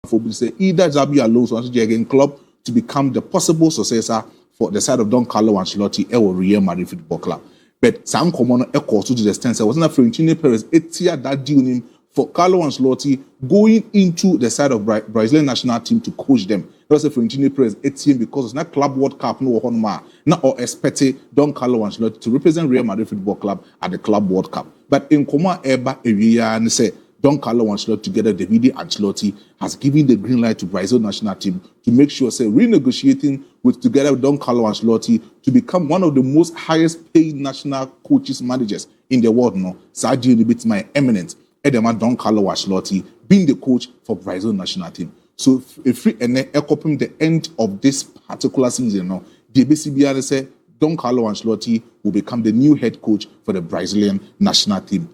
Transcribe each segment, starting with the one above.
for say either Xabi Alonso or Jurgen Klopp to become the possible successor for the side of Don Carlo Ancelotti or Real Madrid Football Club. But some common echo to the extent that wasn't a Florentino Perez that deal for Carlo Ancelotti going into the side of Brazilian national team to coach them. That's a Florentino Perez team because it's not Club World Cup no honma not or expected Don Carlo Ancelotti to represent Real Madrid Football Club at the Club World Cup. But in Koma Eba area and say Don Carlo Ancelotti together Davide Ancelotti has given the green light to Brazil national team to make sure say renegotiating together with Don Carlo Ancelotti to become one of the most highest paid national coaches managers in the world now. Sadio Nibit my eminent Edema Don Carlo Ancelotti being the coach for Brazil national team. So if we coping the end of this particular season now, the BCBR say Don Carlo Ancelotti will become the new head coach for the Brazilian national team.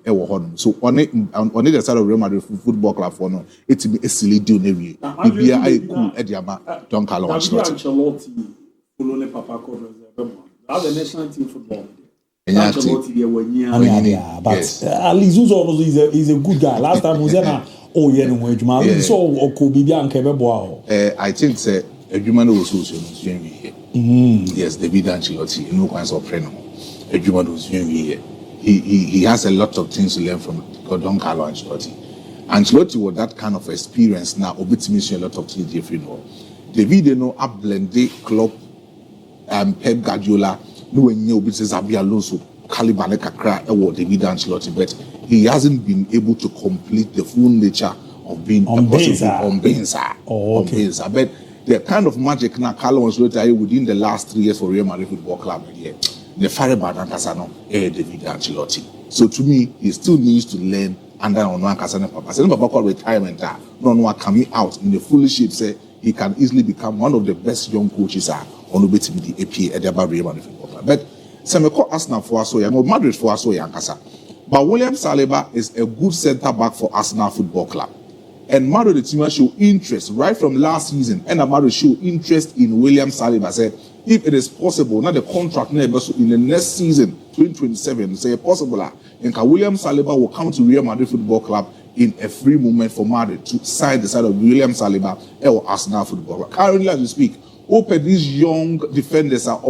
So on the side of Real Madrid Football Club for now, it's a silly deal. Maybe I cool Ediama Don Carlo Ancelotti. That's the national team football. But at least he's a good guy. Last time was I think say a human was also here. Yes, David Ancelotti, no kinds of friend. A human was here. He has a lot of things to learn from Don Carlo Ancelotti. Ancelotti was that kind of experience now. Obviously, a lot of things different. David, you know, a blended club, Pep Guardiola. No one knew because Xabi Alonso, Calibane Kakra, or David Ancelotti, but he hasn't been able to complete the full nature of being on Benza. But the kind of magic now Carlo Ancelotti within the last 3 years for Real Madrid Football Club, the Fariba Nankasano, David Ancelotti. So to me, he still needs to learn under Onwan Kasane Papa. Say Papa called retirement. No coming out in the full shape. Say he can easily become one of the best young coaches on the APA at the Real Madrid Football Club. But Semeko Arsenal for us, or Madrid for us, but William Saliba is a good centre back for Arsenal Football Club. And Madrid the team show interest right from last season. And Madrid show interest in William Saliba. Say if it is possible, not the contract in the next season, 2027, say possible, and William Saliba will come to Real Madrid Football Club in a free moment for Madrid to side the side of William Saliba or Arsenal Football Club. Currently, as we speak, these young defenders are a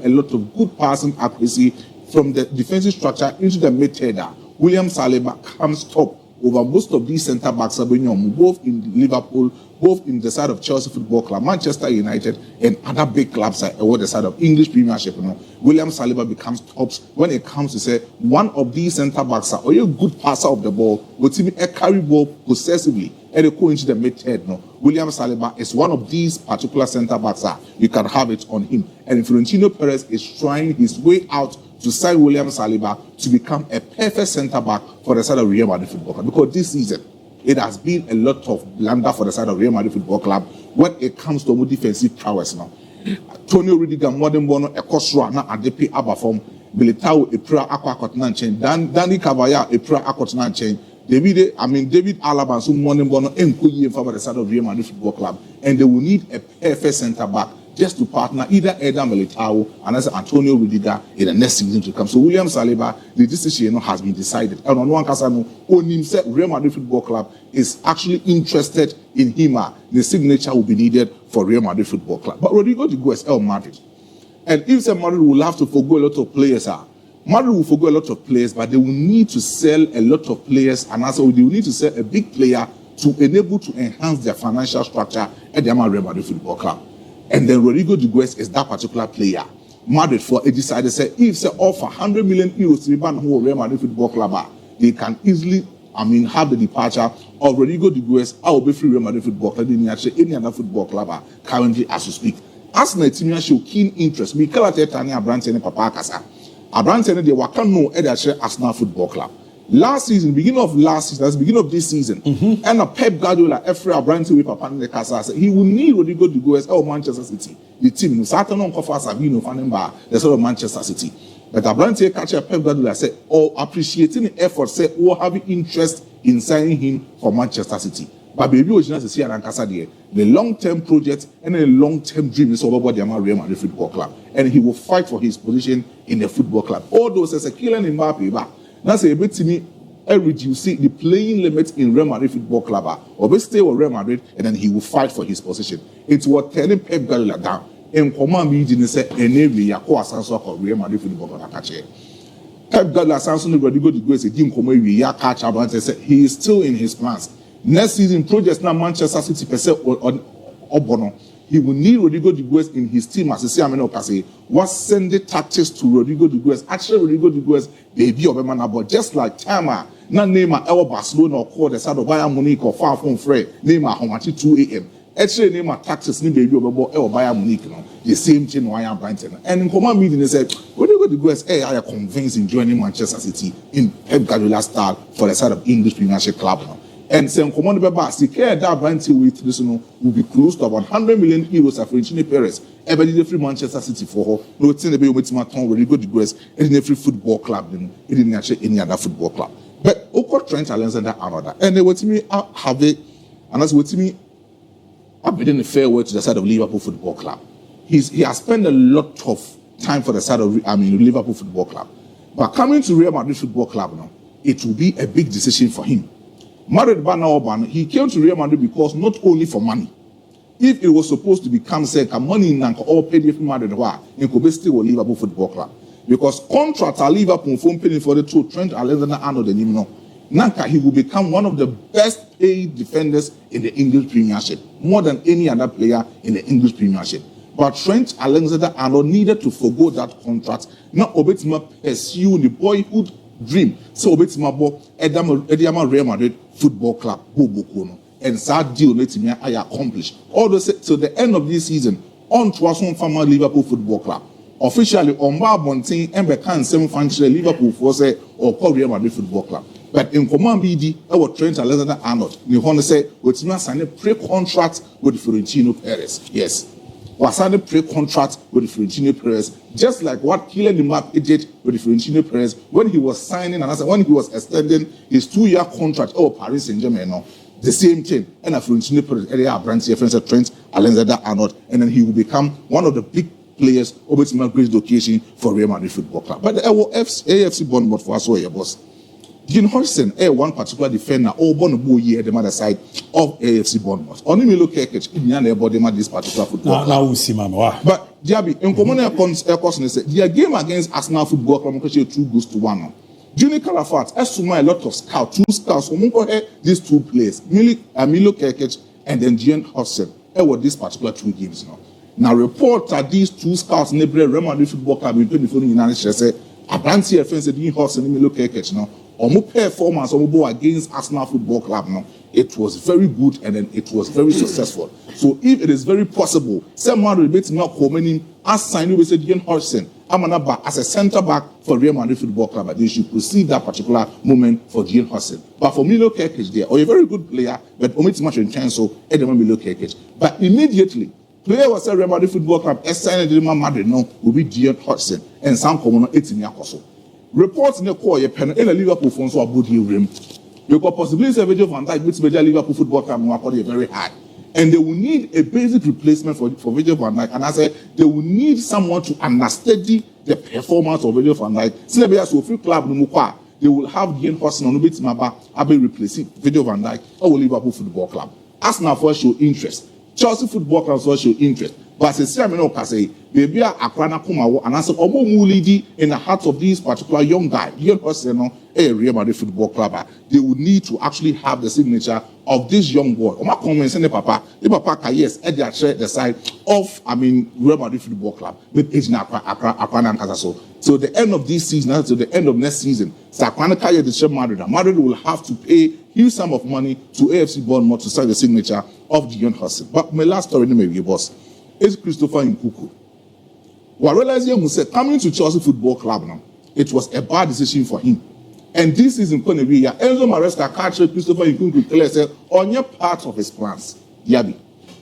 lot of good passing accuracy from the defensive structure into the mid-header. William Saliba comes top over most of these centre backs, both in Liverpool, both in the side of Chelsea Football Club, Manchester United, and other big clubs over the side of English Premiership. William Saliba becomes tops when it comes to say one of these centre backs are a good passer of the ball, with him a carry ball possessively and they go into the mid-head. William Saliba is one of these particular centre backs. You can have it on him. And Florentino Perez is trying his way out to sign William Saliba to become a perfect centre back for the side of Real Madrid Football Club. Because this season, it has been a lot of blunder for the side of Real Madrid Football Club when it comes to defensive prowess now. Tony Rodrygo, Modern Bono, Ekosra, na Adepi Abafom, Militao, Epra Aquacotinan chain, Danny Cavaya, Epra Aquacotinan chain, David Alaba, so Modern Bono, Nkuyi in favor of the side of Real Madrid Football Club, and they will need a perfect centre back just to partner either Eda Militao and as Antonio Rodrygo in the next season to come. So William Saliba, the decision has been decided. And on one Casano, himself, Real Madrid Football Club is actually interested in him. The signature will be needed for Real Madrid Football Club. But Rodrygo to go as El Madrid. And if Madrid will have to forgo a lot of players, Madrid will forgo a lot of players, but they will need to sell a lot of players, and also they will need to sell a big player to enable to enhance their financial structure at the Real Madrid Football Club. And then Rodrygo de Gues is that particular player. Madrid for a decided say if they offer 100 million euros to the Real Madrid Football Club, they can easily, have the departure of Rodrygo de Gues. I will be free Real Madrid Football Club. Any other football club currently as we speak. Arsenal team show keen interest. We call it Tanya Branson Papa Casa. Branson they were no Arsenal Football Club. Last season, beginning of this season, and a Pep Guardiola, every Branson with Papa in the Casa, he will need Rodrygo de Gues or Manchester City. The team, Satan on Kofa Sabino Fanenba, the sort of Manchester City. But Branson catcher Pep Guardiola said, appreciating the effort, said, having interest in signing him for Manchester City. But baby was just see the long-term project and a long-term dream is all about the Real Madrid Football Club, and he will fight for his position in the football club. All those as a killing in Mbappe, that's a bit to me. reduce the playing limit in Real Madrid Football Club, or stay with Real Madrid, and then he will fight for his position. It's what telling Pep Guardiola down. In command meeting, say, enable Yako Asanso for Real Madrid Football Club. Pep Guardiola Asanso Rodrygo the Grace Jim Komwe catch up and say he is still in his plans. Next season, projects now Manchester City % on Obono. He will need Rodrygo the Grace in his team as a CMN Okase. What send the tactics to Rodrygo the Grace? Actually, Rodrygo the Grace, baby of a man, but just like Tama, not name our Barcelona or call the side of Bayern Munich or far from Frey, name how much 2 a.m. Actually, name a tactics, name baby of a Bayern Munich, the same thing, Bayern Brighton. And in command meeting, they said, Rodrygo the Grace, I are convinced in joining Manchester City in Pep Guardiola style for the side of English Premiership club. And saying, command the Baba, secure that Brighton with this will be close to about 100 million euros for French Perez. Ever did free Manchester City for her. No, it's in the way with my tongue, Rodrygo the Grace, and in every football club, it didn't actually any other football club. But Oko Trent Alexander-Arnold, and they were to me, have it, and that's what to me. I've been a fair word to the side of Liverpool Football Club. He has spent a lot of time for the side of Liverpool Football Club. But coming to Real Madrid Football Club now, it will be a big decision for him. Mardid Bana, he came to Real Madrid because not only for money. If it was supposed to become money in all paid for Madrid, it could be still with Liverpool Football Club. Because contract at Liverpool from paying for the two Trent Alexander-Arnold and him now. Nanka, he will become one of the best paid defenders in the English Premiership, more than any other player in the English Premiership. But Trent Alexander-Arnold needed to forgo that contract, not Obetima pursue the boyhood dream. So Obetima bo Ediama Real Madrid Football Club, Bobokono, and that deal let me I accomplish. All the to the end of this season, on to us on former Liverpool Football Club. Officially, on Barbontin and Becan 7 Fantasy Liverpool for say or call Real Madrid Football Club. But in command BD, our Trent Alexander-Arnold, you want to say, what's not sign a pre-contract with Florentino Perez? Yes. Was signed a pre-contract with Florentino Perez, just like what Kylian Mbappé did with Florentino Perez when he was signing and when he was extending his 2-year contract over Paris Saint-Germain. The same thing. And Florentino Perez, area branch friends Trent Alexander-Arnold, and then he will become one of the big players over to my great location for Real Madrid Football Club. But the AFC Bournemouth for us, your boss. Hujsen, one particular defender, all born here the mother side of AFC Bournemouth. Only me look at this particular football. Now we see, Mama. But DIABY, in common their game against Arsenal Football Club, 2-1. Junior Calafat, as to my lot of scouts, 2 scouts, these 2 players, Milo Kekech and then Hujsen, were these particular 2 games now. Now report that these 2 scouts in the Real Madrid Football Club in 24 United States say, Abanti offense Dean Hujsen and Milo Kekech now. Performance against Arsenal Football Club now, it was very good and then it was very successful. So if it is very possible, some man will be not coming as signed with Dean Hujsen, as a centre back for Real Madrid Football Club, they should proceed that particular moment for Dean Hujsen. But for Milo Kekech there, or a very good player, but omit much in chance so Milo Kekech. But immediately, player was a Real Madrid Football Club, as signed Real Madrid now will be Dean Hujsen and some common 18 years. Reports in the core, a pen in a Liverpool phone so about you rim. You got possibility of Virgil van Dijk, which major Liverpool Football Club are very high. And they will need a basic replacement for Virgil van Dijk. And I said they will need someone to understudy the performance of Virgil van Dijk. So free club they will have Dean Hujsen on the bit Maba Abbey replacing Virgil van Dijk or Liverpool Football Club. Arsenal for show interest. Chelsea Football Club for show interest. But as I say, baby, Akrana Kumawo, and I said, Omo Mulidi in the heart of this particular young guy, young person, a Real Madrid Football Club, they would need to actually have the signature of this young boy. Oma comments and the papa, yes, at the side of, Real Madrid Football Club with Ejina Akrana and Kazaso. So the end of this season, to the end of next season, Akrana Kaya the Chef Madrid will have to pay huge sum of money to AFC Bournemouth to sign the signature of Dean Hujsen. But my last story, maybe, boss. Is Christopher Nkunku. What realizing who said coming to Chelsea Football Club now, it was a bad decision for him. And this is in Konevia. Enzo Maresca catcher Christopher Nkunku clearly said, on your part of his plans, DIABY.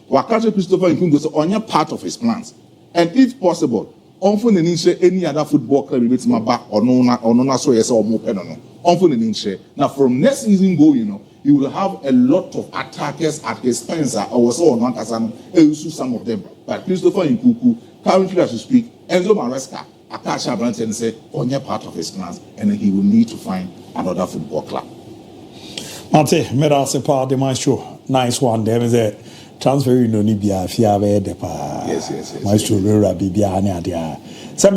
What catcher Christopher Nkunku said, on your part of his plans. And if possible, often any other football club with my back or no, so yes or more pen on. Often now from next season going, he will have a lot of attackers at his Spencer or so on some of them. But Christopher Nkunku, currently as we speak, Enzo Maresca, Akasha Brandt and say, on your part of his plans, and then he will need to find another football club. Mate, mera se pa de maestro. Nice one. There is a transfer you no ni bia fia be de pa. Yes. Maestro Rora bibia ne adia.